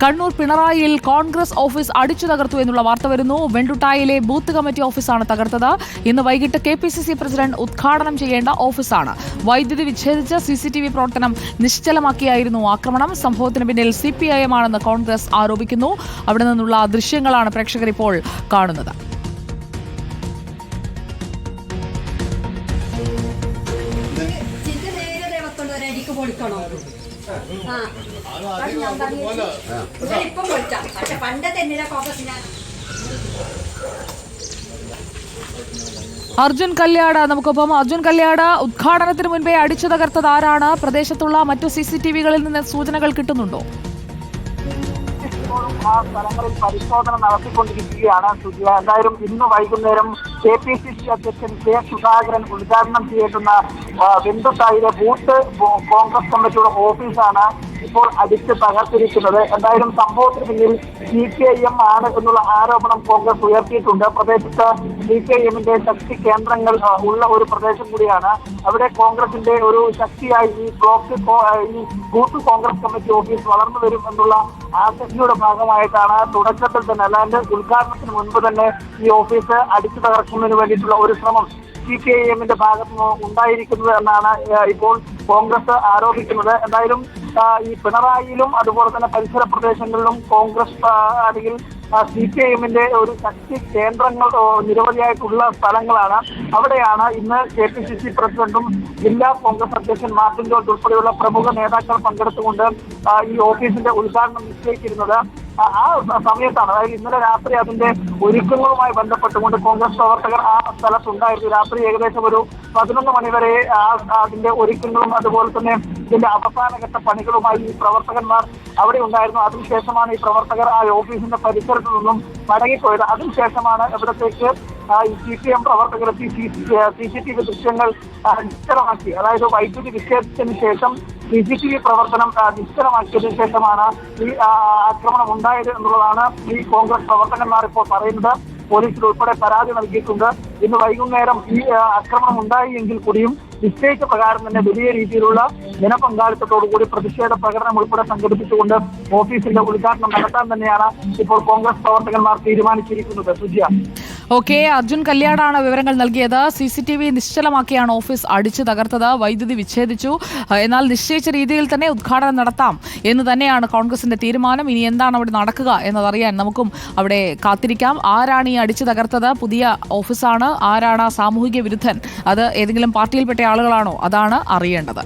Kannur പിണറായിയിൽ Congress office അടിച്ചു തകർത്തു എന്നുള്ള വാർത്ത വരുന്നു. വെണ്ടുട്ടായിലെ ബൂത്ത് കമ്മിറ്റി ഓഫീസാണ് തകർത്തത്. ഇന്ന് വൈകിട്ട് KPCC പ്രസിഡന്റ് ഉദ്ഘാടനം ചെയ്യേണ്ട ഓഫീസാണ്. വൈദ്യുതി വിച്ഛേദിച്ച് CCTV പ്രവർത്തനം നിശ്ചലമാക്കിയായിരുന്നു ആക്രമണം. സംഭവത്തിന് പിന്നിൽ CPIM ആണെന്ന് കോൺഗ്രസ് ആരോപിക്കുന്നു. അവിടെ നിന്നുള്ള ദൃശ്യങ്ങളാണ് പ്രേക്ഷകർ ഇപ്പോൾ കാണുന്നത്. അർജുൻ കല്യാട് നമുക്കൊപ്പം. അർജുൻ കല്യാട്, ഉദ്ഘാടനത്തിന് മുൻപേ അടിച്ചു തകർത്തത് ആരാണ്? പ്രദേശത്തുള്ള മറ്റു CCTVകളിൽ നിന്ന് സൂചനകൾ കിട്ടുന്നുണ്ടോ? ആ സ്ഥലങ്ങളിൽ പരിശോധന നടത്തിക്കൊണ്ടിരിക്കുകയാണ്. എന്തായാലും ഇന്ന് വൈകുന്നേരം KPCC അധ്യക്ഷൻ K. സുധാകരൻ ഉദ്ഘാടനം ചെയ്യേണ്ടുന്ന വെണ്ടുട്ടായിലെ ബൂത്ത് കോൺഗ്രസ് കമ്മിറ്റിയുടെ ഓഫീസാണ് ഇപ്പോൾ അടിച്ച് തകർത്തിരിക്കുന്നത്. എന്തായാലും സംഭവത്തിന് പിന്നിൽ CPIM ആണ് എന്നുള്ള ആരോപണം കോൺഗ്രസ് ഉയർത്തിയിട്ടുണ്ട്. പ്രദേശത്ത് CPIMന്റെ ശക്തി കേന്ദ്രങ്ങൾ ഉള്ള ഒരു പ്രദേശം കൂടിയാണ്. അവിടെ കോൺഗ്രസിന്റെ ഒരു ശക്തിയായി ഈ ബൂത്ത് കോൺഗ്രസ് കമ്മിറ്റി ഓഫീസ് വളർന്നു വരും എന്നുള്ള ആശങ്കയുടെ ഭാഗമായിട്ടാണ് തുടക്കത്തിൽ തന്നെ, അല്ലാണ്ട് ഉദ്ഘാടനത്തിന് മുൻപ് തന്നെ ഈ ഓഫീസ് അടിച്ചു തകർക്കുന്നതിന് വേണ്ടിയിട്ടുള്ള ഒരു ശ്രമം CPIMന്റെ ഭാഗത്ത് നിന്ന് ഉണ്ടായിരിക്കുന്നത് എന്നാണ് ഇപ്പോൾ കോൺഗ്രസ് ആരോപിക്കുന്നത്. എന്തായാലും ഈ പിണറായിയിലും അതുപോലെ തന്നെ പരിസര പ്രദേശങ്ങളിലും കോൺഗ്രസ് അല്ലെങ്കിൽ CPIMന്റെ ഒരു ശക്തി കേന്ദ്രങ്ങൾ നിരവധിയായിട്ടുള്ള സ്ഥലങ്ങളാണ്. അവിടെയാണ് ഇന്ന് KPCC പ്രസിഡന്റും ജില്ലാ കോൺഗ്രസ് അധ്യക്ഷൻ മാർട്ടിൻ ജോർജ് ഉൾപ്പെടെയുള്ള പ്രമുഖ നേതാക്കൾ പങ്കെടുത്തുകൊണ്ട് ഈ ഓഫീസിന്റെ ഉദ്ഘാടനം നിശ്ചയിച്ചിരുന്നത്. ആ സമയത്താണ്, അതായത് ഇന്നലെ രാത്രി അതിന്റെ ഒരുക്കങ്ങളുമായി ബന്ധപ്പെട്ടുകൊണ്ട് കോൺഗ്രസ് പ്രവർത്തകർ ആ സ്ഥലത്തുണ്ടായിരുന്നു. രാത്രി ഏകദേശം ഒരു 11 മണിവരെ അതിന്റെ ഒരുക്കങ്ങളും അതുപോലെ തന്നെ ഇതിന്റെ അവസാനഘട്ട പണികളുമായി ഈ പ്രവർത്തകന്മാർ അവിടെ ഉണ്ടായിരുന്നു. അതിനുശേഷമാണ് ഈ പ്രവർത്തകർ ആ ഓഫീസിന്റെ പരിസരത്തു നിന്നും മടങ്ങിപ്പോയത്. അതിനുശേഷമാണ് ഇവിടത്തേക്ക് ഈ CPIM പ്രവർത്തകരെത്തി CCTV ദൃശ്യങ്ങൾ നിശ്ചലമാക്കി. അതായത് വൈദ്യുതി വിച്ഛേദിച്ചതിന് ശേഷം CCTV പ്രവർത്തനം നിശ്ചലമാക്കിയതിനു ശേഷമാണ് ഈ ആക്രമണം ഉണ്ടായത് എന്നുള്ളതാണ് ഈ കോൺഗ്രസ് പ്രവർത്തകന്മാർ ഇപ്പോൾ പറയുന്നത്. പോലീസിൽ ഉൾപ്പെടെ പരാതി നൽകിയിട്ടുണ്ട്. ഇന്ന് വൈകുന്നേരം ഈ ആക്രമണം ഉണ്ടായി എങ്കിൽ കൂടിയും നിശ്ചയിച്ച പ്രകാരം തന്നെ വലിയ രീതിയിലുള്ള ജനപങ്കാളിത്തത്തോടുകൂടി പ്രതിഷേധ പ്രകടനം ഉൾപ്പെടെ സംഘടിപ്പിച്ചുകൊണ്ട് ഓഫീസിന്റെ ഉദ്ഘാടനം നടത്താൻ തന്നെയാണ് ഇപ്പോൾ കോൺഗ്രസ് പ്രവർത്തകന്മാർ തീരുമാനിച്ചിരിക്കുന്നത്. സുജിയ. ഓക്കെ, അർജുൻ കല്യാടാണ് വിവരങ്ങൾ നൽകിയത്. CCTV നിശ്ചലമാക്കിയാണ് ഓഫീസ് അടിച്ചു തകർത്തത്. വൈദ്യുതി വിച്ഛേദിച്ചു. എന്നാൽ നിശ്ചയിച്ച രീതിയിൽ തന്നെ ഉദ്ഘാടനം നടത്താം എന്ന് തന്നെയാണ് കോൺഗ്രസിന്റെ തീരുമാനം. ഇനി എന്താണ് അവിടെ നടക്കുക എന്നതറിയാൻ നമുക്കും അവിടെ കാത്തിരിക്കാം. ആരാണ് ഈ അടിച്ചു തകർത്തത്? പുതിയ ഓഫീസാണ്. ആരാണ് സാമൂഹിക വിരുദ്ധൻ? അത് ഏതെങ്കിലും പാർട്ടിയിൽപ്പെട്ട ആളുകളാണോ? അതാണ് അറിയേണ്ടത്.